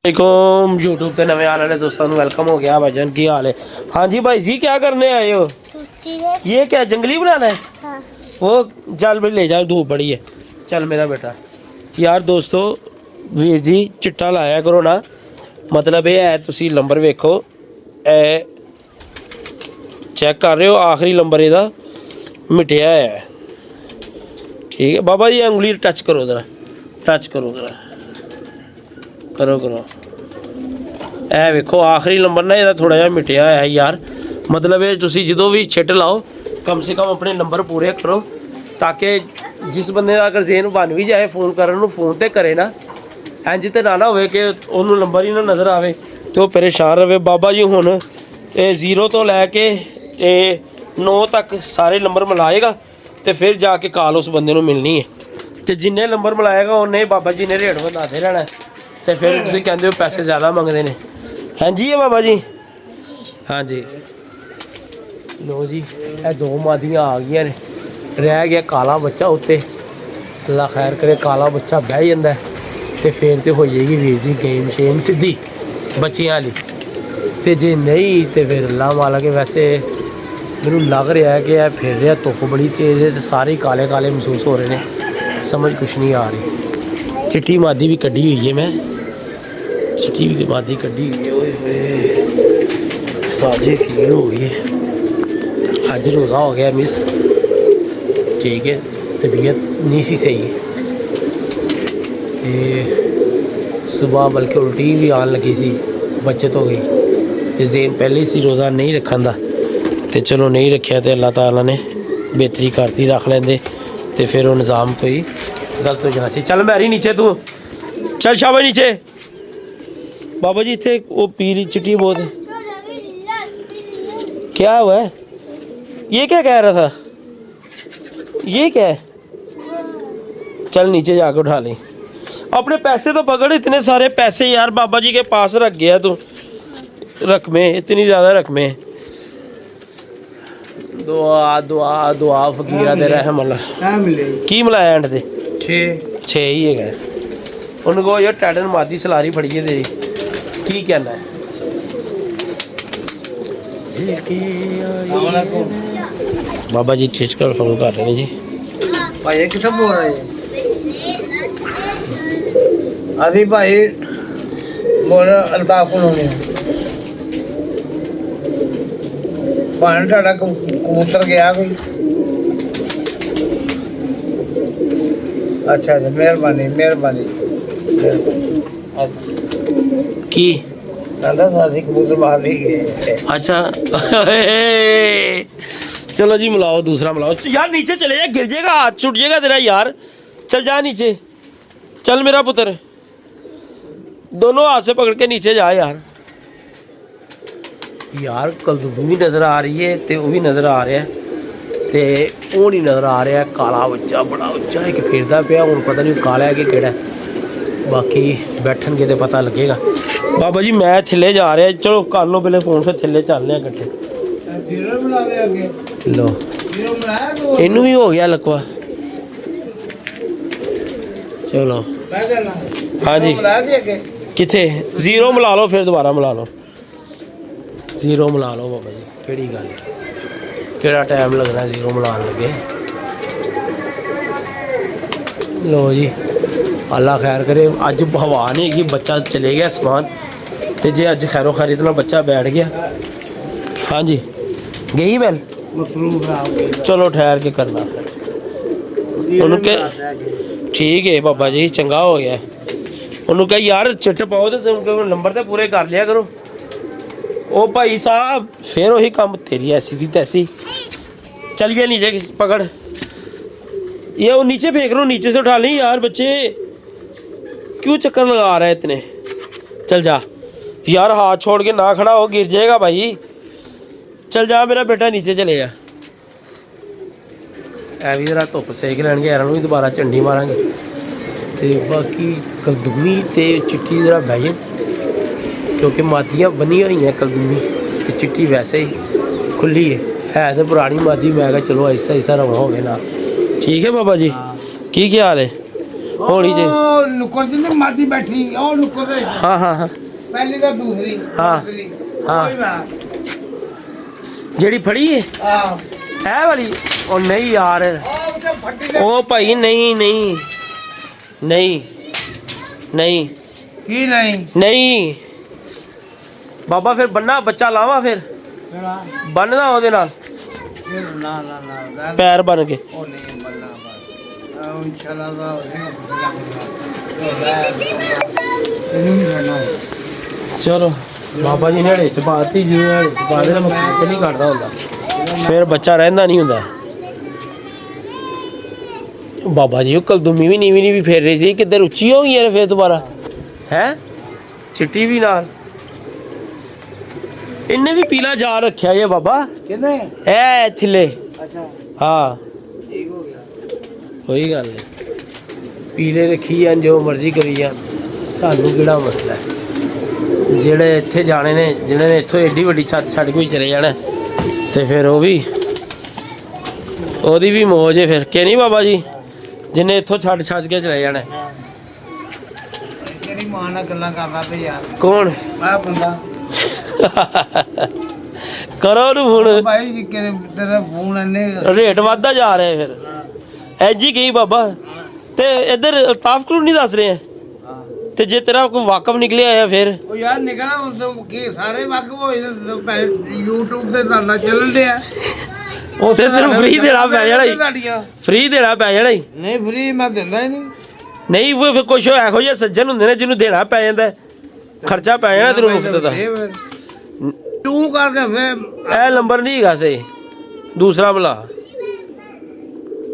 वालेकुम यूट्यूब पे नवे आने वाले दोस्तों वेलकम हो गया भाईजान की हाल है। हाँ जी भाई जी क्या करने आए हो? ये क्या जंगली बनाना है? हाँ। वो चल भाई ले जाओ धूप बड़ी है। चल मेरा बेटा यार दोस्तों वीर जी चिट्टा लाया करो ना, मतलब ये है तुसी नंबर वेखो ए चेक कर रहे हो आखिरी नंबर ਇਹਦਾ मिटिया है। ठीक है बाबा जी उंगली टच करो जरा, टच करो जरा, करो करो ए वेखो आखिरी नंबर ना ਇਹਦਾ थोड़ा ਜਿਹਾ मिटिया है यार। मतलब ये तुसी जो भी छिट लाओ कम से कम अपने नंबर पूरे करो ताकि जिस बंदे का अगर जेन बन भी जाए फोन करने फोन तो करे ना, इंज तो ना हो कि उन्होंने नंबर ही ना नज़र आए तो परेशान रहे। बाबा जी हुण ये 0 तो लैके 9 तक सारे नंबर मिलाएगा तो फिर जाके कॉल उस बंदे को मिलनी है। तो जिन्ने नंबर मिलाएगा उन्हें बाबा जी ने रेट बताते रहना तो फिर तुम कहते हो पैसे ज़्यादा मंगते हैं। हाँ जी है बाबा जी। हाँ जी लो जी ये 2 मादियाँ आ गई ने, रह गया काला बच्चा उत्ते। अल्लाह खैर करे काला बच्चा बह जाता है तो फिर तो हो जाएगी वीर जी गेम शेम सीधी बच्चियां वाली। तो जे नहीं तो फिर अल्लाह माला के वैसे मैनू लग रहा है कि यह फिर रहा धुप्प बड़ी तेज़ है तो सारे काले काले महसूस हो रहे हैं, समझ कुछ नहीं आ रही। चिट्टी मादी भी कड्डी हुई है, मैं चिट्टी भी मादी कड्डी हुई है। ओए होए साजे फील हो गई है। अज रोज़ा हो गया मिस, ठीक है तबीयत नहीं सी सही तो सुबह बल्कि उल्टी भी आन लगी सी, बचत हो गई तो जेन पहले सी रोज़ा नहीं रखन दा तो चलो नहीं रखा तो अल्लाह ताला ने बेहतरी करती रख लेंदे तो फिर वो निज़ाम कोई गलत हो जाना सी। चल मैरी नीचे तू चल शाबाश नीचे। बाबा जी इतने वो पीली चिट्टी बहुत है, क्या हुआ है? ये क्या कह रहा था? ये क्या है? चल नीचे जाकर उठा ली। अपने पैसे तो पकड़, इतने सारे पैसे यार बाबा जी के पास रख गया तू। रकमें इतनी ज़्यादा रकमें। दुआ दुआ दुआ फकीरा दे रहम अल्लाह की मिलाया एंड दे 6 ही है। उनको यार टैडन मादी सलारी फड़ी है तेरी, की कहना है? बाबा जी चीज कर फोन कर रहे हैं जी। भाई कितना बोल रहे हैं? अभी भाई बोल अल्ताफ उन्होंने पानी ढाड़ा कबूतर गया कोई। अच्छा अच्छा मेहरबानी मेहरबानी की दादा साथी कबूतर बाहर नहीं गए। अच्छा चलो जी मिलाओ, दूसरा मिलाओ यार। नीचे चले जा, गिर जाएगा, हाथ छूट जाएगा तेरा यार। चल जा नीचे, चल मेरा पुत्र, दोनों हाथ से पकड़ के नीचे जा यार। यार कलदू भी नज़र आ रही है तो वह भी नज़र आ रहा है तो वो नहीं नज़र आ रहा है। काला बच्चा बड़ा उच्चा एक फिरदा पिया, हूँ पता नहीं काला है कि केड़ा है, बाकी बैठन तो पता लगेगा। बाबा जी मैं थले जा रहा, चलो कर लो पहले फोन से थले चलने कट्ठे। लो इनू भी हो गया लकवा। चलो हाँ जी किथे 0 मिला लो फिर दोबारा मिला लो, 0 मिला लो बाबा जी। केड़ी गल केड़ा टाइम लगना 0 मिलान लगे। लो जी अल्लाह खैर करे। अज हवा नहीं है, बच्चा चले गया आसमान तो जे अज खैरो खैर इतना बच्चा बैठ गया। हाँ जी गई बैल, चलो ठहर के करना उनके। ठीक है बाबा जी चंगा हो गया। उन्होंने कहा यार चिट्ट पाओ तो नंबर तो पूरे कर लिया करो। ओ भाई साहब फिर वही काम तेरी ऐसी थी तैसी। चल गया नीचे पकड़, ये वो नीचे फेंक लो, नीचे से उठा ली यार। बच्चे क्यों चक्कर लगा रहा है इतने? चल जा यार, हाथ छोड़ के ना खड़ा हो, गिर जाएगा भाई। चल जा मेरा बेटा नीचे चले जा। ऐ भी जरा धुप्प सेक लैन यार भी दोबारा झंडी मारांगे तो बाकी कलदूनी तो चिट्टी जरा बह जाए क्योंकि मादियाँ बनी हुई हैं। कलदूनी तो चिट्टी वैसे ही खुली है तो पुरानी मादी। मैं कहा चलो ऐसा ऐसा रवा हो गया ना। ठीक है बाबा जी की क्या हाल है? ਹੋਣੀ ਜੇ ਉਹ ਨੁਕਰ ਜਿੰਨੇ ਮਾਦੀ ਬੈਠੀ ਉਹ ਨੁਕਰ ਦੇ ਹਾਂ ਹਾਂ ਹਾਂ ਪਹਿਲੀ ਤਾਂ ਦੂਸਰੀ ਹਾਂ। ਦੂਸਰੀ। ਹਾਂ। ਉਹੀ ਮੈਂ ਜਿਹੜੀ ਫੜੀ ਏ ਆ ਇਹ ਵਾਲੀ ਉਹ ਨਹੀਂ ਯਾਰ ਉਹ ਤੇ ਫੱਟੀ ਦੇ ਉਹ ਭਾਈ ਨਹੀਂ ਨਹੀਂ ਨਹੀਂ ਨਹੀਂ ਕੀ ਨਹੀਂ ਨਹੀਂ ਬਾਬਾ ਫਿਰ ਬੰਨਾ ਬੱਚਾ ਲਾਵਾਂ ਫਿਰ ਕਿਹੜਾ ਬੰਨਦਾ ਉਹਦੇ ਨਾਲ ਫਿਰ ਨਾ ਨਾ ਨਾ ਪੈਰ ਬਣ ਕੇ ਉਹ ਨਹੀਂ ਬੰਨਾ ਬਸ ਆ ਇਨਸ਼ਾਅੱਲਾ ਦਾ ਇਹਨੂੰ ਨਹੀਂ ਕਰਨਾ ਚਲੋ ਬਾਬਾ ਜੀ ਨੇ ਹੜੇ ਚ ਪਾਤੀ ਜਿਵੇਂ ਹੜੇ ਚ ਪਾ ਦੇ ਤਾਂ ਮੈਂ ਨਹੀਂ ਕੱਢਦਾ ਹੁੰਦਾ ਫਿਰ ਬੱਚਾ ਰਹਿੰਦਾ ਨਹੀਂ ਹੁੰਦਾ ਬਾਬਾ ਜੀ ਉਹ ਕਲਦੂਮੀ ਵੀ ਨੀਵੀਂ ਵੀ ਫੇਰ ਰਹੀ ਸੀ ਕਿੱਧਰ ਉੱਚੀ ਹੋ ਗਈ ਯਾਰ ਫਿਰ ਦੁਬਾਰਾ ਹੈ ਚਿੱਟੀ ਵੀ ਨਾਲ ਇਹਨੇ ਵੀ ਪੀਲਾ ਜਾ ਰੱਖਿਆ ਜੇ ਬਾਬਾ ਕਿੰਨੇ ਐ ਥੱਲੇ ਅੱਛਾ ਹਾਂ ਠੀਕ ਹੋ ਗਿਆ ਕੋਈ ਗੱਲ ਨਹੀਂ ਪੀਲੇ ਰੱਖੀ ਜਾਂ ਜੋ ਮਰਜ਼ੀ ਕਰੀ ਜਾਂ ਸਾਨੂੰ ਕਿਹੜਾ ਮਸਲਾ ਹੈ ਜਿਹੜੇ ਇੱਥੇ ਜਾਣੇ ਨੇ ਜਿਹਨਾਂ ਨੇ ਇੱਥੋਂ ਏਡੀ ਵੱਡੀ ਛੱਤ ਛੱਡ ਕੇ ਵੀ ਚਲੇ ਜਾਣਾ ਤੇ ਫਿਰ ਉਹ ਵੀ ਉਹਦੀ ਵੀ ਮੌਜ ਹੈ ਫਿਰ ਕਿ ਨਹੀਂ ਬਾਬਾ ਜੀ ਜਿਹਨੇ ਇੱਥੋਂ ਛੱਡ ਕੇ ਚਲੇ ਜਾਣਾ ਤੇਰੀ ਮਾਂ ਨਾਲ ਗੱਲਾਂ ਕਰਦਾ ਪਿਆ ਯਾਰ ਕੌਣ ਮੈਂ ਬੰਦਾ ਕਰੋ ਉਹਨੂੰ ਹੁਣ ਭਾਈ ਜੀ ਕਿ ਤੇਰਾ ਫੋਨ ਇਹਨੇ ਰੇਟ ਵੱਧਦਾ ਜਾ ਰਿਹਾ ਫਿਰ ਐਜ ਹੀ ਗਈ ਬਾਬਾ ਤੇ ਇੱਧਰ ਅਲਤਾਫ ਕਰੂ ਨਹੀਂ ਦੱਸ ਰਹੇ ਹਾਂ। ਤੇ ਜੇ ਤੇਰਾ ਕੋਈ ਵਾਕਫ ਨਿਕਲਿਆ ਆ ਫਿਰ ਉਹ ਯਾਰ ਨਿਕਲਣਾ ਹੁਣ ਤਾਂ ਕੀ ਸਾਰੇ ਵਗ ਹੋਏ ਨੇ YouTube ਤੇ ਤੁਹਾਡਾ ਚੱਲਣ ਡਿਆ ਤੇ ਤੈਨੂੰ ਫ੍ਰੀ ਦੇਣਾ ਪੈ ਜਾਣਾ ਹੀ ਤੁਹਾਡੀਆਂ ਫ੍ਰੀ ਦੇਣਾ ਪੈ ਜਾਣਾ ਹੀ ਨਹੀਂ ਫ੍ਰੀ ਮੈਂ ਦਿੰਦਾ ਹੀ ਨਹੀਂ ਨਹੀਂ ਉਹ ਫਿਰ ਕੁਛ ਇਹੋ ਜਿਹੇ ਸੱਜਣ ਹੁੰਦੇ ਨੇ ਜਿਹਨੂੰ ਦੇਣਾ ਪੈ ਜਾਂਦਾ ਹੈ। ਖਰਚਾ ਪੈ ਜਾਣਾ ਤੈਨੂੰ ਮੁਫਤ ਦਾ ਤੂੰ ਕਰਕੇ ਫੇ ਇਹ ਨੰਬਰ ਨਹੀਂ ਹੈਗਾ ਸਹੀ ਦੂਸਰਾ ਬੁਲਾ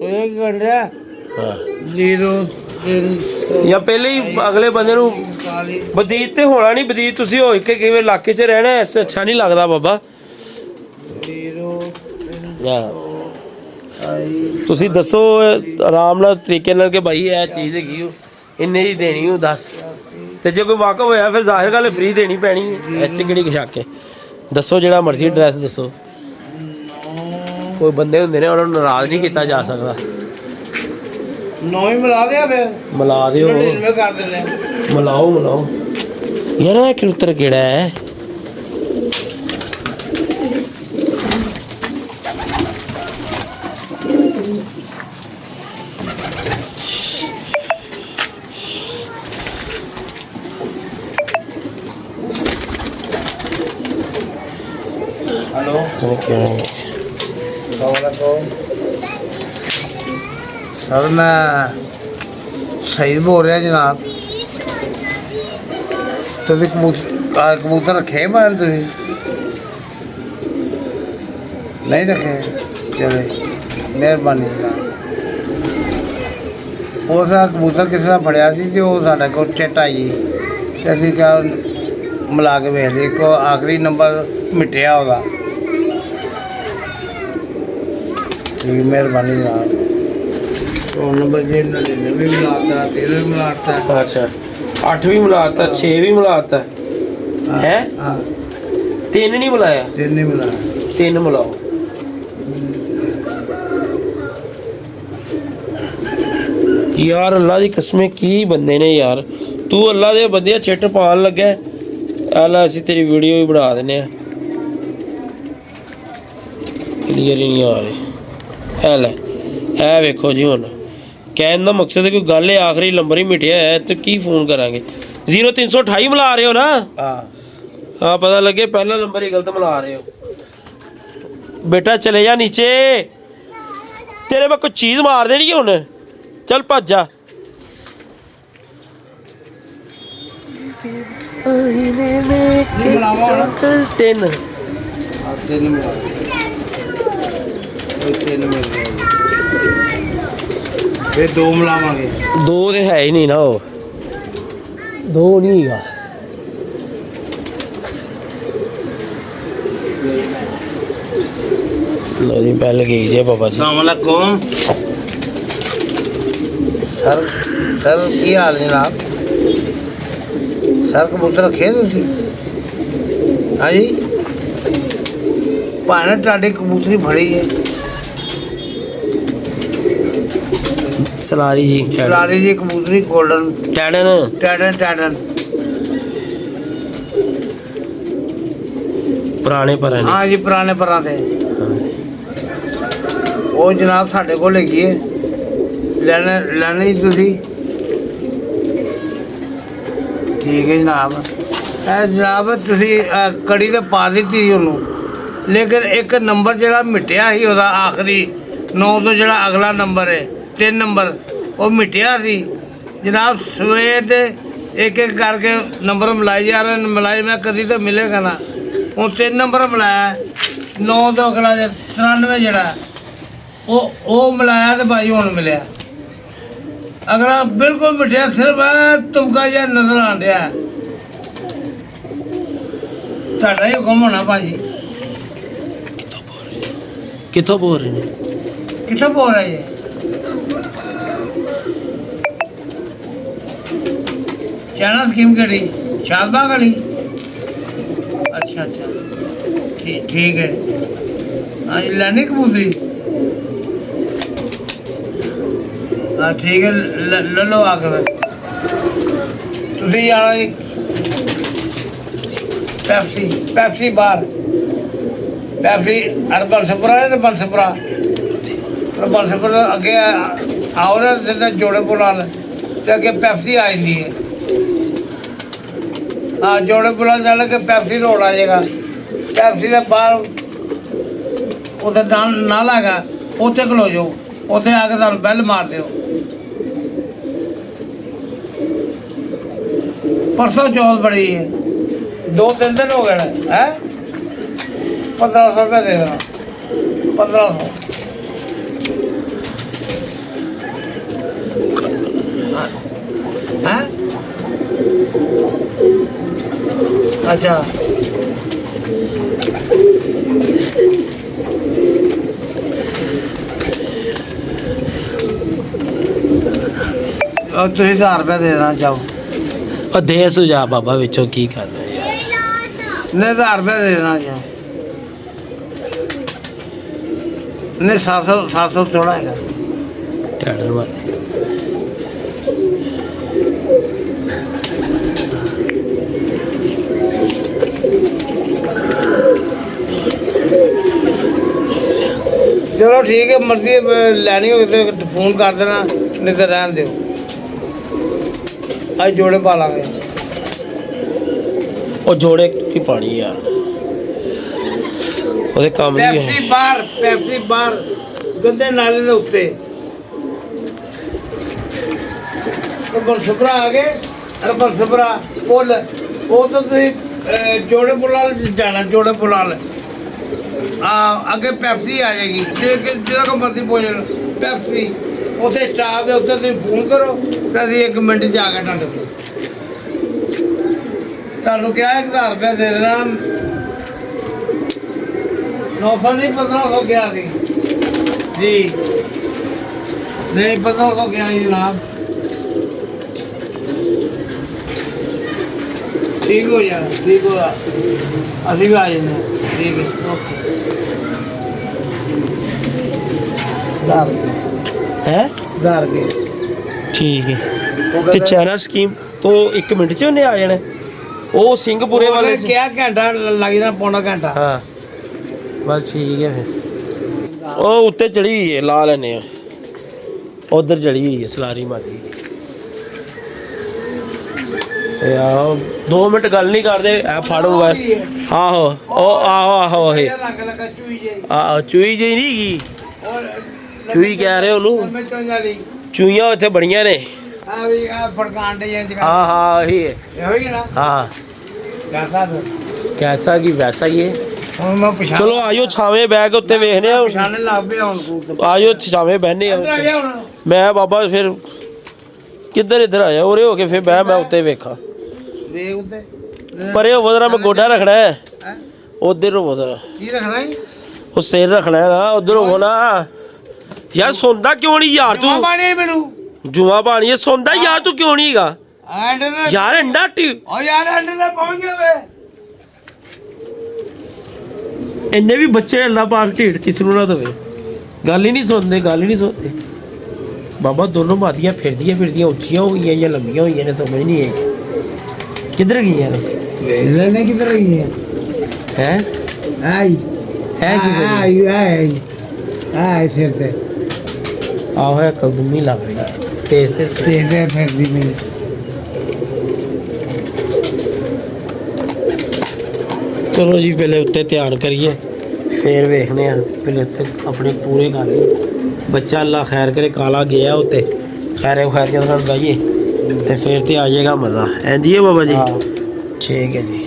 ਇਹ ਗੰਡਿਆ ਹਾਂ 0 ਜਾਂ ਪਹਿਲੇ ਹੀ ਅਗਲੇ ਬੰਦੇ ਨੂੰ ਬਦੀਤ ਤੇ ਹੋਣਾ ਨਹੀਂ ਬਦੀਤ ਤੁਸੀਂ ਹੋ ਕੇ ਕਿਵੇਂ ਇਲਾਕੇ 'ਚ ਰਹਿਣਾ ਐਸੇ ਅੱਛਾ ਨਹੀਂ ਲੱਗਦਾ ਬਾਬਾ 0 ਹਾਂ ਤੁਸੀਂ ਦੱਸੋ ਆਰਾਮ ਨਾਲ ਤਰੀਕੇ ਨਾਲ ਕਿ ਭਾਈ ਇਹ ਚੀਜ਼ ਹੈਗੀ ਉਹ ਇੰਨੇ ਦੀ ਦੇਣੀ ਉਹ ਦੱਸ ਤੇ ਜੇ ਕੋਈ ਵਾਕਫ ਹੋਇਆ ਫਿਰ ਜ਼ਾਹਿਰ ਗੱਲ ਫ੍ਰੀ ਦੇਣੀ ਪੈਣੀ ਹੈ ਇਹ 'ਚ ਕਿਹੜੀ ਸ਼ੱਕ ਹੈ ਦੱਸੋ ਜਿਹੜਾ ਮਰਜ਼ੀ ਐਡਰੈਸ ਦੱਸੋ ਕੋਈ ਬੰਦੇ ਹੁੰਦੇ ਨੇ ਉਹਨਾਂ ਨੂੰ ਨਾਰਾਜ਼ ਨਹੀਂ ਕੀਤਾ ਜਾ ਸਕਦਾ ਨੌਂ ਹੀ ਮਿਲਾ ਦਿਆ ਫੇ ਮਿਲਾ ਦਿਓ ਮੈਂ ਕਰ ਦਿੰਦੇ ਮਿਲਾਓ ਯਾਰ ਇਹ ਕਬੂਤਰ ਕਿਹੜਾ ਹੈ हेलो सर मैं सही बोल रहा जनाब ਤੁਸੀਂ ਕਬੂਤਰ ਰੱਖੇ ਬਾਹਰ ਤੁਸੀਂ ਨਹੀਂ ਰੱਖੇ ਚਲੋ ਮਿਹਰਬਾਨੀ ਉਹ ਸਾ ਕਬੂਤਰ ਕਿਸੇ ਦਾ ਫੜਿਆ ਸੀ ਤੇ ਉਹ ਸਾਡਾ ਕੋਲ ਚਿੱਟ ਆਈ ਤੇ ਅਸੀਂ ਕਿਹਾ ਮਿਲਾ ਕੇ ਵੇਖ ਲਈ ਕੋ ਆਖਰੀ ਨੰਬਰ ਮਿਟਿਆ ਉਹਦਾ ਠੀਕ ਮਿਹਰਬਾਨੀ ਜਨਾਬ ਉਹ ਨੰਬਰ ਜੇ ਨਵੇਂ ਮਿਲਾਤਾ 13 ਮਿਲਾਤਾ ਅੱਛਾ 8 ਵੀ ਮਿਲਾਤਾ 6 ਵੀ ਮਿਲਾਤਾ ਹੈ ਹਾਂ 3 ਨਹੀਂ ਮਿਲਾਇਆ ਤਿੰਨ ਨਹੀਂ ਮਿਲਾਇਆ 3 ਮਿਲਾਓ ਯਾਰ ਅੱਲਾ ਦੀ ਕਸਮੇ ਕੀ ਬੰਦੇ ਨੇ ਯਾਰ ਤੂੰ ਅੱਲਾ ਦੇ ਬੰਦੇ ਚਿੱਟ ਪਾਉਣ ਲੱਗਾ ਆਲਾ ਅਸੀਂ ਤੇਰੀ ਵੀਡੀਓ ਵੀ ਬਣਾ ਦਿੰਨੇ ਆ ਕਲੀਅਰ ਹੀ ਨਹੀਂ ਆ ਰਹੀ ਇਹ ਲੈ ਇਹ ਵੇਖੋ ਜੀ ਹੁਣ ਕਹਿਣ ਦਾ ਮਕਸਦ ਹੈ ਕੋਈ ਗੱਲ ਹੈ ਆਖਰੀ ਨੰਬਰ ਹੀ ਮਿਟਿਆ ਹੈ ਤੇ ਕੀ ਫੋਨ ਕਰਾਂਗੇ 0328 ਮਿਲਾ ਰਹੇ ਹੋ ਨਾ ਹਾਂ ਪਤਾ ਲੱਗੇ ਪਹਿਲਾ ਨੰਬਰ ਹੀ ਗਲਤ ਮਿਲਾ ਰਹੇ ਹੋ बेटा चले जा नीचे तेरे में कुछ चीज मार देनी है उन्हें चल भज जा तीन फिर दो मिलावांगे दो तो है ही नहीं ना वो दो नहीं है लो जी बैल गई जी बाबा जी अस्सलामुअलैकुम सर सर की हाल जनाब सर कबूतर रखे तुसी हाँ जी भाने ਤੁਹਾਡੀ कबूतरी फड़ी है ਸਲਾਰੀ ਜੀ ਟੈਡਨ। ਸਲਾਰੀ ਜੀ, ਕਬੂਤਰੀ ਗੋਲਡਨ ਟੈਡਨ ਟੈਡਨ ਪੁਰਾਣੇ ਪਰ ਹਾਂ ਜੀ, ਪੁਰਾਣੇ ਪਰਾਂ ਦੇ। ਉਹ ਜਨਾਬ ਸਾਡੇ ਕੋਲ ਹੈਗੀ ਹੈ, ਲੈਣੀ ਤੁਸੀਂ? ਠੀਕ ਹੈ ਜਨਾਬ। ਇਹ ਜਨਾਬ ਤੁਸੀਂ ਕੜੀ ਤੇ ਪਾ ਦਿੱਤੀ ਸੀ ਉਹਨੂੰ, ਲੇਕਿਨ ਇੱਕ ਨੰਬਰ ਜਿਹੜਾ ਮਿਟਿਆ ਸੀ ਉਹਦਾ, ਆਖਰੀ 9 ਤੋਂ ਜਿਹੜਾ ਅਗਲਾ ਨੰਬਰ ਹੈ 3 ਨੰਬਰ, ਉਹ ਮਿਟਿਆ ਸੀ ਜਨਾਬ। ਸਵੇਰ ਦੇ ਇੱਕ ਇੱਕ ਕਰਕੇ ਨੰਬਰ ਮਿਲਾਈ ਜਾ ਰਹੇ, ਮਿਲਾਈ ਮੈਂ ਕਦੀ ਤਾਂ ਮਿਲੇਗਾ ਨਾ। ਹੁਣ 3 ਨੰਬਰ ਮਿਲਾਇਆ, 9 ਤੋਂ ਅਗਲਾ 93 ਜਿਹੜਾ ਉਹ ਮਿਲਾਇਆ ਤੇ ਭਾਈ ਹੁਣ ਮਿਲਿਆ। ਅਗਲਾ ਬਿਲਕੁਲ ਮਿਟਿਆ, ਸਿਰਫ ਤੁਮਕਾ ਜਿਹਾ ਨਜ਼ਰ ਆਉਣ ਡਿਆ। ਤੁਹਾਡਾ ਹੀ ਹੁਕਮ ਹੋਣਾ ਭਾਜੀ। ਕਿੱਥੋਂ ਬੋਲ ਰਹੇ ਨੇ? ਕਿੱਥੋਂ ਬੋਲ ਰਹੇ ਜੀ? ਚਾਣਾ ਸਕੀਮ ਕਿਹੜੀ? ਸ਼ਾਦਬਾਗ ਵਾਲੀ? ਅੱਛਾ ਠੀਕ ਹੈ। ਹਾਂ ਜੀ, ਲੈਣੀ ਕਬੂਤਰੀ? ਹਾਂ ਠੀਕ ਹੈ, ਲੈ ਲਓ ਆ ਕੇ। ਤੁਸੀਂ ਜਾਣਾ ਜੀ ਪੈਪਸੀ ਬਾਹਰ, ਪੈਪਸੀ ਬੰਸਪੁਰਾ ਹੈ ਤੇ ਬੰਸਪੁਰਾ ਅੱਗੇ ਆਓ ਨਾ, ਜਿੱਦਾਂ ਜੋੜੇ ਪੁਲ ਨਾਲ ਤੇ ਅੱਗੇ ਪੈਪਸੀ ਆ ਜਾਂਦੀ ਹੈ। ਹਾਂ, ਜੋੜੇ ਪੁਲਾਂ ਚੱਲ ਕੇ ਪੈਪਸੀ ਰੋਡ ਆ ਜਾਏਗਾ। ਪੈਪਸੀ ਦੇ ਬਾਹਰ ਉੱਥੇ ਨਾਲਾ ਹੈਗਾ, ਉੱਥੇ ਖਲੋ ਜਾਓ। ਉੱਥੇ ਆ ਕੇ ਤੁਹਾਨੂੰ ਬੈਲ ਮਾਰ ਦਿਓ। ਪਰਸੋਂ ਚੌਥ ਬੜੀ ਹੈ, 2-3 ਦਿਨ ਹੋ ਗਏ ਹੈ। 1500 ਰੁਪਏ ਦੇ ਦੇਣਾ, 1500। ਹੈ ਅੱਛਾ, ਤੁਸੀਂ 1000 ਰੁਪਏ ਦੇ ਦੇਣਾ। ਜਾਓ ਦੇ ਸੁਝਾ ਬਾਬਾ, ਵਿੱਚੋਂ ਕੀ ਕਰ ਰਹੇ ਯਾਰ? ਨਹੀਂ 1000 ਰੁਪਏ ਦੇ ਦੇਣਾ ਜੀ। ਨਹੀਂ 700 ਥੋੜਾ ਹੈਗਾ। ਟੈਡਨ ਵਾਲੇ ਚਲੋ ਠੀਕ ਹੈ, ਮਰਜ਼ੀ ਲੈਣੀ ਹੋਵੇ ਤਾਂ ਫੋਨ ਕਰ ਦੇਣਾ, ਨਹੀਂ ਤਾਂ ਰਹਿਣ ਦਿਓ। ਅੱਜ ਜੋੜੇ ਪਾ ਲਾਂਗੇ। ਉਹ ਜੋੜੇ ਕੀ ਪਾਣੀ ਯਾਰ, ਉਹਦੇ ਕੰਮ ਨਹੀਂ ਹੈ। ਪੈਪਸੀ ਬਾਹਰ ਗੰਦੇ ਨਾਲੇ ਦੇ ਉੱਤੇ ਬੰਸਪੁਰਾ ਆ ਗਏ। ਬੰਸਪੁਰਾ ਪੁੱਲ, ਉਹ ਤਾਂ ਤੁਸੀਂ ਜੋੜੇ ਪੁੱਲ ਵੱਲ ਜਾਣਾ। ਜੋੜੇ ਪੁੱਲ ਵੱਲ ਅੱਗੇ ਪੈਪਸੀ ਆ ਜਾਏਗੀ। ਜਿਹੜਾ ਕੋ ਮਰਜ਼ੀ ਭੋਜਨ ਪੈਪਸੀ, ਉੱਥੇ ਸਟਾਫ ਦੇ ਉੱਤੇ ਤੁਸੀਂ ਫੋਨ ਕਰੋ ਤਾਂ ਅਸੀਂ 1 ਮਿੰਟ 'ਚ ਆ ਕੇ ਤੁਹਾਡੇ ਕੋਲ। ਤੁਹਾਨੂੰ ਕਿਹਾ 1000 ਰੁਪਏ ਦੇ ਦੇਣਾ। 900 ਨਹੀਂ 1500 ਗਿਆ ਸੀ ਜੀ। ਨਹੀਂ 1500 ਗਿਆ ਜੀ ਜਨਾਬ। ਠੀਕ ਹੋ ਜਾਣਾ, ਠੀਕ ਹੋਇਆ, ਅਸੀਂ ਵੀ ਆ ਜਾਂਦੇ ਹਾਂ। ਠੀਕ ਹੈ, ਓਕੇ। 1000 ਹੈ 1000 ਰੁਪਏ ਠੀਕ ਹੈ। ਤੇ ਚਾਈਨਾ ਸਕੀਮ ਤੋਂ 1 ਮਿੰਟ 'ਚ ਉਹਨੇ ਆ ਜਾਣਾ। ਉਹ ਸਿੰਘਪੁਰੇ ਵਾਲੇ ਸੀ। ਕਿਹਾ ਘੰਟਾ ਲੱਗ ਜਾਣਾ, ਪੌਣਾ ਘੰਟਾ। ਹਾਂ ਬਸ ਠੀਕ ਹੈ। ਫਿਰ ਉਹ ਉੱਤੇ ਚੜੀ ਹੋਈ ਹੈ, ਲਾ ਲੈਨੇ ਆ। ਉਧਰ ਚੜੀ ਹੋਈ ਹੈ ਸਲਾਰੀ ਮਾਦੀ। ਯਾਰ 2 ਮਿੰਟ ਗੱਲ ਨਹੀਂ ਕਰਦੇ, ਆ ਫੜੋ ਬਸ। ਆਹੋ ਉਹ ਆਹੋ ਇਹ ਚੂਈ ਜਿਹੀ ਨਹੀਂ ਗਈ, ਚੂਈ ਕਹਿ ਰਹੇ ਉਹਨੂੰ। ਚੂਈਆਂ ਉੱਥੇ ਬੜੀਆਂ ਨੇ। ਹਾਂ ਇਹੀ ਹੈ। ਹਾਂ ਕੈਸਾ ਕੀ ਵੈਸਾ ਹੀ ਹੈ। ਚਲੋ ਆਜੋ ਛਾਵੇਂ ਬਹਿ ਕੇ ਉੱਤੇ ਵੇਖਦੇ ਆ। ਆਜੋ ਛਾਵੇਂ ਬਹਿਨੇ ਆ। ਮੈਂ ਬਾਬਾ ਫਿਰ ਕਿੱਧਰ ਇੱਧਰ ਆਇਆ, ਉਰੇ ਹੋ ਕੇ ਫਿਰ ਬਹਿ, ਮੈਂ ਉੱਤੇ ਵੇਖਾਂ। ਪਰੇ ਹੋਵੋ ਜ਼ਰਾ, ਮੈਂ ਗੋਡਾ ਰੱਖਣਾ ਹੈ। ਉਧਰ ਹੋਵੋ ਜ਼ਰਾ। ਕੀ ਰੱਖਣਾ ਹੈ? ਉਹ ਸਿਰ ਰੱਖਣਾ ਹੈ ਨਾ, ਉਧਰ ਹੋਵੋ ਨਾ। ਯਾਰ ਸੌਂਦਾ ਕਿਉਂ ਨਹੀਂ ਯਾਰ ਤੂੰ? ਮੈਨੂੰ ਜੂਆ ਪਾਣੀ ਹੈ, ਸੌਂਦਾ ਯਾਰ ਤੂੰ ਕਿਉਂ ਨਹੀਂ ਹੈਗਾ ਯਾਰ? ਅੰਡਾ ਪਹੁੰਚ ਗਿਆ ਵੇ। ਇੰਨੇ ਵੀ ਬੱਚੇ ਅੱਲਾ ਪਾਕ ਢੀੜ ਕਿਸ ਨੂੰ ਨਾ ਦਵੇ। ਗੱਲ ਹੀ ਨਹੀਂ ਸੁਣਦੇ, ਗੱਲ ਹੀ ਨਹੀਂ ਸੁਣਦੇ। ਬਾਬਾ ਦੋਨੋਂ ਬਾਦੀਆਂ ਫਿਰਦੀਆਂ ਉੱਚੀਆਂ ਹੋ ਗਈਆਂ ਜਾਂ ਲੰਮੀਆਂ ਹੋਈਆਂ ਨੇ, ਸਮਝ ਨਹੀਂ ਆਈ ਕਿੱਧਰ ਗਈਆਂ ਨੇ। ਵੇਖ ਲੈਣੇ ਕਿੱਧਰ ਗਈ ਹੈ ਹੈ ਆਈ ਹੈ ਕੀ ਆਈ ਸਿਰ ਤੇ ਆਹੋ ਹੈ ਕਲਦੂਮੀ ਲੱਗ ਰਹੀ ਤੇਜ਼ ਤੇ ਦੇਖਦੇ ਫਿਰਦੀ ਪਈ। ਚਲੋ ਜੀ ਪਹਿਲੇ ਉੱਤੇ ਧਿਆਨ ਕਰੀਏ ਫੇਰ ਵੇਖਨੇ ਆ। ਪਹਿਲੇ ਉੱਤੇ ਆਪਣੇ ਪੂਰੇ ਕਰ ਲਈ ਬੱਚਾ ਅੱਲਾ ਖੈਰ ਕਰੇ, ਕਾਲਾ ਗਿਆ ਉੱਤੇ ਖੈਰੇ ਕੇ ਨਾਲ ਗਾਈਏ ਤੇ ਫਿਰ ਤੇ ਆ ਜਾਏਗਾ ਮਜ਼ਾ। ਐਂ ਜੀ ਹੈ ਬਾਬਾ ਜੀ, ਠੀਕ ਹੈ ਜੀ।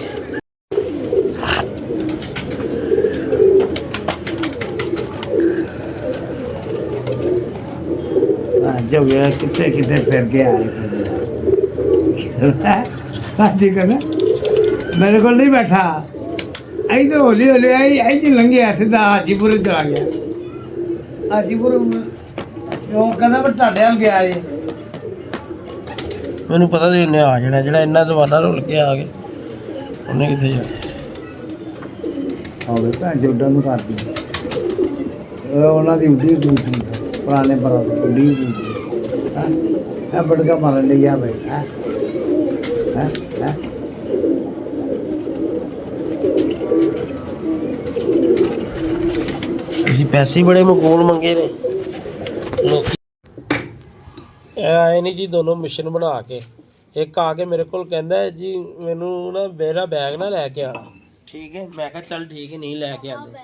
ਜੋ ਵੇ ਕਿੱਥੇ ਫਿਰ ਕੇ ਆਏ ਹਾਂਜੀ ਕਹਿੰਦਾ ਮੇਰੇ ਕੋਲ ਨਹੀਂ ਬੈਠਾ ਐਂ ਤਾਂ ਹੌਲੀ ਐਂ ਜੀ ਲੰਘਿਆ ਸਿੱਧਾ ਹਾਜੀਪੁਰ ਚਲਾ ਗਿਆ। ਹਾਜੀਪੁਰ ਉਹ ਕਹਿੰਦਾ ਮੈਂ ਤੁਹਾਡੇ ਨਾਲ ਗਿਆ ਜੀ। ਮੈਨੂੰ ਪਤਾ ਸੀ ਉਹਨੇ ਆ ਜਾਣਾ, ਜਿਹੜਾ ਇੰਨਾ ਜ਼ਮਾਨਾ ਰੁਲ ਕੇ ਆ ਗਿਆ ਉਹਨੇ ਕਿੱਥੇ ਜਾਣਾ। ਆਵੇ ਭੈਣ ਜੋਡਾਂ ਨੂੰ ਕਰਦੀ ਉਹਨਾਂ ਦੀ ਉੱਡੀ ਦੂਸਰੀ ਪੁਰਾਣੇ ਬਰਾ ਦੀ ਉੱਡੀ ਦੂਸਰੀ ਇਹ ਬੜਕਾ ਮਾਰਨ ਲਈ ਆ ਬਈ ਹੈ ਅਸੀਂ ਪੈਸੇ ਬੜੇ ਮਕਬੂਲ ਮੰਗੇ ਨੇ ਲੋਕੀ। ਇਹ ਆਏ ਨਹੀਂ ਜੀ ਦੋਨੋਂ ਮਿਸ਼ਨ ਬਣਾ ਕੇ। ਇੱਕ ਆ ਕੇ ਮੇਰੇ ਕੋਲ ਕਹਿੰਦਾ ਜੀ ਮੈਨੂੰ ਨਾ ਮੇਰਾ ਬੈਗ ਨਾ ਲੈ ਕੇ ਆਣਾ, ਠੀਕ ਹੈ। ਮੈਂ ਕਿਹਾ ਚੱਲ ਠੀਕ ਹੈ ਨਹੀਂ ਲੈ ਕੇ ਆਉਂਦੇ।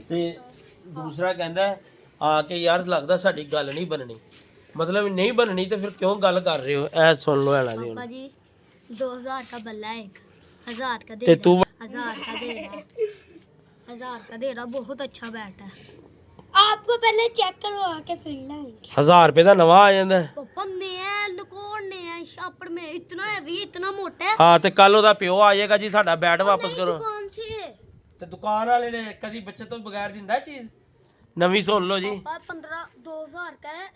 ਤੇ ਦੂਸਰਾ ਕਹਿੰਦਾ ਆ ਕੇ ਯਾਰ ਲੱਗਦਾ ਸਾਡੀ ਗੱਲ ਨਹੀਂ ਬਣਨੀ। मतलब नहीं बननी तो फिर क्यों गल कर रहे हो? ऐ सुन लो है पापा जी 2000 का बल्ला है, 1000 का दे ते तू 1000 का दे रहा, 1000 का दे रहा, बहुत अच्छा बैट है। आपको पहले चेक करवा के फिर लाएंगे। 1000 रुपए का नवा आ जाता है। पापा ने है लकोड़ ने है छापड़ में इतना हैवी इतना मोटा है। हाँ तो कल ओदा प्यो आ जाएगा जी साडा बैट वापस करो। दुकान से ते दुकान वाले ने कदी बच्चे तो बगैर दिंदा चीज नवी। सुन लो जी पापा 2000 का है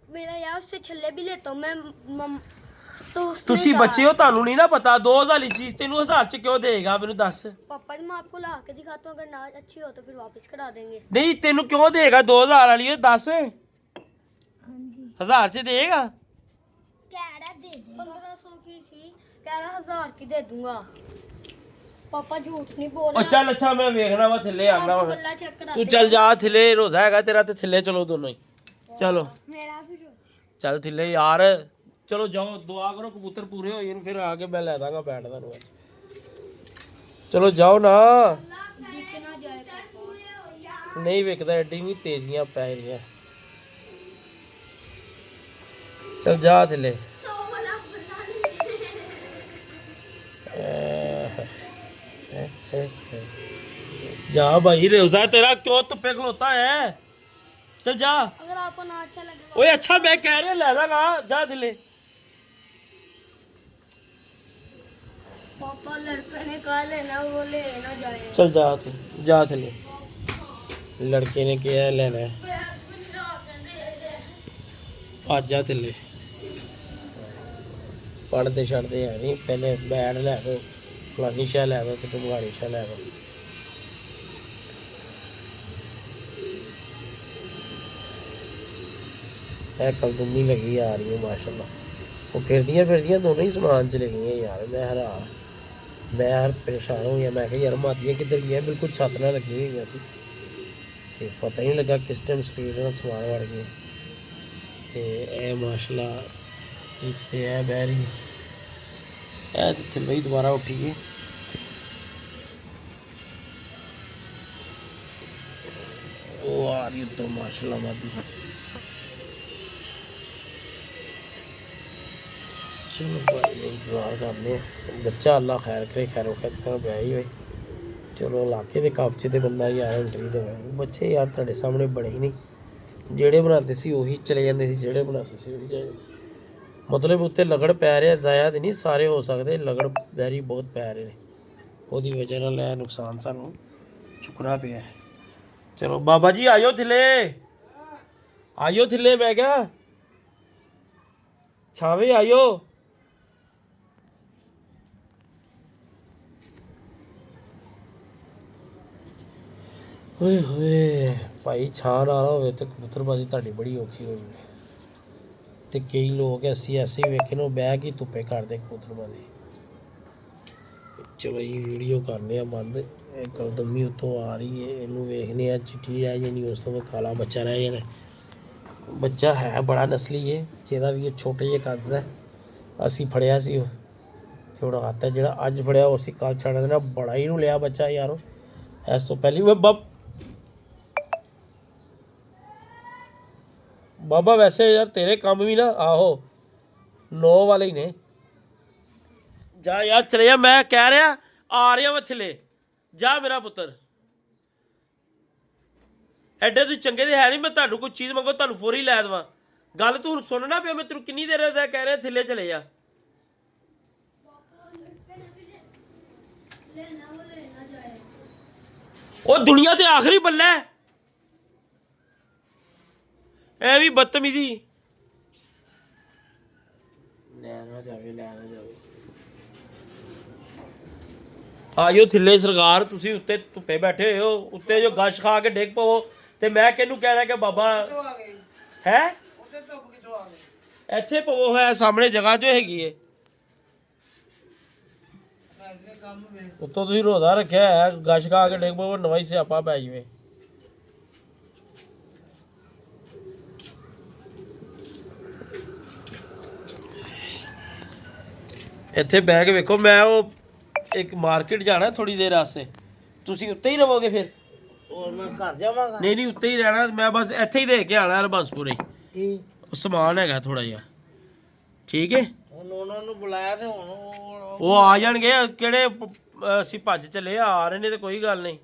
मेरा यार, उससे छल्ले भी लेता हूँ मैं तो ਤੁਸੀਂ ਬੱਚੇ ਹੋ, ਤੁਹਾਨੂੰ ਨਹੀਂ ਨਾ ਪਤਾ 2000 वाली चीज तेनू 1000 ਚ ਕਿਉਂ ਦੇਗਾ ਮੈਨੂੰ ਦੱਸ। पापा जी मैं आपको ला के दिखाता हूँ, अगर ना अच्छी हो तो फिर वापस करा देंगे। नहीं तेनू क्यों देगा 2000 वाली? दस 1000 ਚ देगा। कह रहा दे 1500 की थी, कह रहा 1000 की दे दूंगा। पापा झूठ नहीं बोल ओ रहा। चल अच्छा मैं देखना वा थल्ले आना वा। बल्ला चेक करा तू चल जा थल्ले, रोजा हैगा तेरा ते थल्ले चलो दोनों ही। चलो मेरा भी रोज़ा। चल थल्ले यार, चलो जाओ दुआ करो कबूतर पूरे हो जाए फिर आके मैं लै दांगा बैठ तुहानू। चलो जाओ ना, दिखना जाए पापा। नहीं विकदा एडी भी तेजियां पै रही। चल जा थल्ले जा भाई। रोजा तेरा क्यों धुप्पे खलोता है? चल जा। अगर आपको ना अच्छा लगे ओए अच्छा मैं कह रहा लै दांगा, जा थल्ले। पापा लड़के ने कहा लेना वो लेना जाए। चल जा तू, जा थल्ले। लड़के ने क्या लेना है? आज जा थल्ले। पढ़ते छड़ते है नहीं, पहले बैट लै दो, फलानी शह लै दो, तो टमगाड़ी शह लै दो। कलदुमी लगी आ रही है माशाल्लाह। वो फिरदियाँ दोनों ही समान च लगी हैं यार। मैं हैरान, मैं यार परेशान हो गया। मैं कहा यार मादियाँ किधर गई बिल्कुल छत ना लगी हुई सी, तो पता ही नहीं लगा किस टाइम स्पीड में समान बढ़ गया। तो यह माशाल्लाह एक तो यह बह रही है तो थल्ले ही दोबारा उठी है। वो आ रही तो माशाल्लाह मादी। चलो भाई इंतजार करने बच्चा अल्लाह खैर करे, खैर वक्त ब्याह ही होए। चलो इलाके के कब्जे तो बंदा यार एंट्री दे। बच्चे यार ਤੁਹਾਡੇ सामने बने ही नहीं, ਜਿਹੜੇ ਬਣਾਉਂਦੇ ਸੀ ਉਹੀ ਚਲੇ ਜਾਂਦੇ ਸੀ, ਜਿਹੜੇ ਬਣਾਉਂਦੇ ਸੀ ਉਹੀ ਜਾਏ। ਮਤਲਬ ਉੱਤੇ ਲਗੜ ਪੈ ਰਿਹਾ, ਜ਼ਾਇਆ ਤੇ ਨਹੀਂ ਸਾਰੇ ਹੋ ਸਕਦੇ, ਲਗੜ ਬੈਰੀ ਬਹੁਤ ਪੈ ਰਹੇ ਨੇ, ਉਹਦੀ ਵਜ੍ਹਾ ਨਾਲ ਇਹ ਨੁਕਸਾਨ ਸਾਨੂੰ ਚੁੱਕਣਾ ਪਿਆ। ਚਲੋ ਬਾਬਾ ਜੀ ਆਇਓ ਥੱਲੇ, ਆਇਓ ਥੱਲੇ, ਮੈਂ ਕਿਹਾ ਛਾਵੇਂ ਆਇਓ। ਓਏ ਹੋਏ ਭਾਈ, ਛਾਂ ਨਾ ਹੋਵੇ ਤੇ ਕਬੂਤਰਬਾਜ਼ੀ ਤੁਹਾਡੀ ਬੜੀ ਔਖੀ ਹੋਈ। ਤੇ ਕਈ ਲੋਕ ਐਸੇ ਵੇਖੇ ਨੂੰ ਬਹਿ ਕੇ ਧੁੱਪੇ ਕਰਦੇ ਕਬੂਤਰਬਾਜ਼ੀ। ਚਲੋ ਜੀ ਵੀਡੀਓ ਕਰਨੇ ਆ ਬੰਦ। ਇਹ ਕਲਦਮੀ ਉੱਤੋਂ ਆ ਰਹੀ ਹੈ, ਇਹਨੂੰ ਵੇਖਨੇ ਆ। ਚਿੱਟੀ ਰਹਿ ਜਾਣੀ, ਉਸ ਤੋਂ ਬਾਅਦ ਕਾਲਾ ਬੱਚਾ ਰਹਿ ਜਾਣਾ। ਬੱਚਾ ਹੈ ਬੜਾ ਨਸਲੀ ਹੈ, ਜਿਹਦਾ ਵੀ ਇਹ ਛੋਟੇ ਜਿਹੇ ਕੱਦ ਦਾ। ਅਸੀਂ ਫੜਿਆ ਸੀ ਉਹ ਥੋੜਾ ਹੱਥ ਹੈ ਜਿਹੜਾ ਅੱਜ ਫੜਿਆ, ਉਹ ਅਸੀਂ ਕੱਲ੍ਹ ਛੱਡ ਦੇਣਾ। ਬੜਾ ਹੀ ਨੂੰ ਲਿਆ ਬੱਚਾ ਯਾਰੋ। ਇਸ ਤੋਂ ਪਹਿਲੀ ਬਾਬਾ ਵੈਸੇ ਯਾਰ ਤੇਰੇ ਕੰਮ ਵੀ ਨਾ ਆਹੋ 9 ਵਾਲੇ ਹੀ ਨੇ। ਜਾ ਯਾਰ ਚਲੇ ਜਾ, ਮੈਂ ਕਹਿ ਰਿਹਾ ਆ ਰਿਹਾ ਮੈਂ ਥੱਲੇ ਜਾ ਮੇਰਾ ਪੁੱਤਰ। ਐਡੇ ਤੁਸੀਂ ਚੰਗੇ ਦੇ ਹੈ ਨਹੀਂ, ਮੈਂ ਤੁਹਾਨੂੰ ਕੋਈ ਚੀਜ਼ ਮੰਗੋ ਤੁਹਾਨੂੰ ਫੌਰੀ ਲੈ ਦੇਵਾਂ। ਗੱਲ ਤੂੰ ਸੁਣਨਾ ਪਿਆ, ਮੈਂ ਤੈਨੂੰ ਕਿੰਨੀ ਦੇਰ ਦਾ ਕਹਿ ਰਿਹਾ ਥੱਲੇ ਚਲੇ ਜਾ। ਉਹ ਦੁਨੀਆ ਤੇ ਆਖਰੀ ਬੱਲਾ ਹੈ। ਐ ਵੀ ਬਦਤਮੀਜ਼ੀ। ਲੈ ਨਾ ਜਾਵੇ। ਆਇਓ ਥੱਲੇ ਸਰਕਾਰ, ਤੁਸੀਂ ਉੱਤੇ ਧੁੱਪੇ ਬੈਠੇ ਹੋਏ ਹੋ, ਉੱਤੇ ਜੋ ਗਸ਼ ਖਾ ਕੇ ਡਿੱਗ ਪਵੋ ਤੇ ਮੈਂ ਕਿਹਨੂੰ ਕਹਿਣਾ ਕਿ ਬਾਬਾ ਹੈ ਇੱਥੇ ਪਵੋ। ਹੈ ਸਾਹਮਣੇ ਜਗ੍ਹਾ ਜੋ ਹੈਗੀ ਹੈ, ਉੱਤੋਂ ਤੁਸੀਂ ਰੋਜ਼ਾ ਰੱਖਿਆ ਹੈ, ਗਸ਼ ਖਾ ਕੇ ਡਿੱਗ ਪਵੋ, ਨਵਾਂ ਹੀ ਸਿਆਪਾ ਪੈ ਜਾਵੇ। ਇੱਥੇ ਬਹਿ ਕੇ ਵੇਖੋ। ਮੈਂ ਉਹ ਇੱਕ ਮਾਰਕੀਟ ਜਾਣਾ ਥੋੜੀ ਦੇਰ ਵਾਸਤੇ, ਤੁਸੀਂ ਉੱਤੇ ਹੀ ਰਹੋਗੇ ਫਿਰ? ਹੋਰ ਮੈਂ ਘਰ ਜਾਵਾਂਗਾ। ਨਹੀਂ ਉੱਤੇ ਹੀ ਰਹਿਣਾ, ਮੈਂ ਬਸ ਇੱਥੇ ਹੀ ਦੇ ਕੇ ਆਣਾ ਹਰਬੰਸਪੁਰੇ। ਉਹ ਸਮਾਨ ਹੈਗਾ ਥੋੜਾ ਜਿਹਾ, ਠੀਕ ਹੈ। ਹੁਣ ਉਹਨਾਂ ਨੂੰ ਬੁਲਾਇਆ ਤੇ ਹੁਣ ਉਹ ਆ ਜਾਣਗੇ। ਕਿਹੜੇ ਅਸੀਂ ਭੱਜ ਚੱਲੇ ਆ ਰਹੇ ਨੇ ਤੇ ਕੋਈ ਗੱਲ ਨਹੀਂ,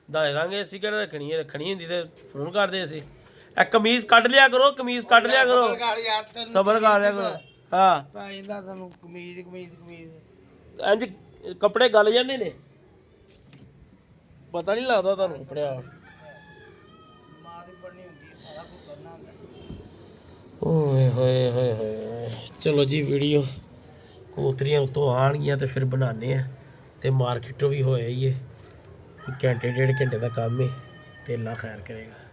ਦੱਸ ਦਾਂਗੇ। ਅਸੀਂ ਕਿਹੜਾ ਰੱਖਣੀ ਹੁੰਦੀ ਤੇ ਫੋਨ ਕਰਦੇ ਅਸੀਂ। ਇਹ ਕਮੀਜ਼ ਕੱਢ ਲਿਆ ਕਰੋ, ਕਮੀਜ਼ ਕੱਢ ਲਿਆ ਕਰੋ, ਸਬਰ ਕਰ ਲਿਆ ਕਰੋ। ਹਾਂ ਭਾਈ ਦਾ ਤੁਹਾਨੂੰ ਕਮੀਜ਼ ਇੰਝ ਕੱਪੜੇ ਗਲ ਜਾਂਦੇ ਨੇ, ਪਤਾ ਨਹੀਂ ਲੱਗਦਾ ਤੁਹਾਨੂੰ ਕੱਪੜਿਆਂ। ਓਏ ਹੋਏ ਹੋਏ ਹੋਏ। ਚਲੋ ਜੀ ਵੀਡੀਓ ਕਬੂਤਰੀਆਂ ਉੱਤੋਂ ਆਉਣਗੀਆਂ ਤੇ ਫਿਰ ਬਣਾਉਂਦੇ ਆ। ਤੇ ਮਾਰਕੀਟੋਂ ਵੀ ਹੋਇਆ ਹੀ ਹੈ, ਘੰਟੇ 1.5 ਘੰਟੇ ਦਾ ਕੰਮ ਹੈ। ਤੇ ਅੱਲਾ ਖੈਰ ਕਰੇਗਾ।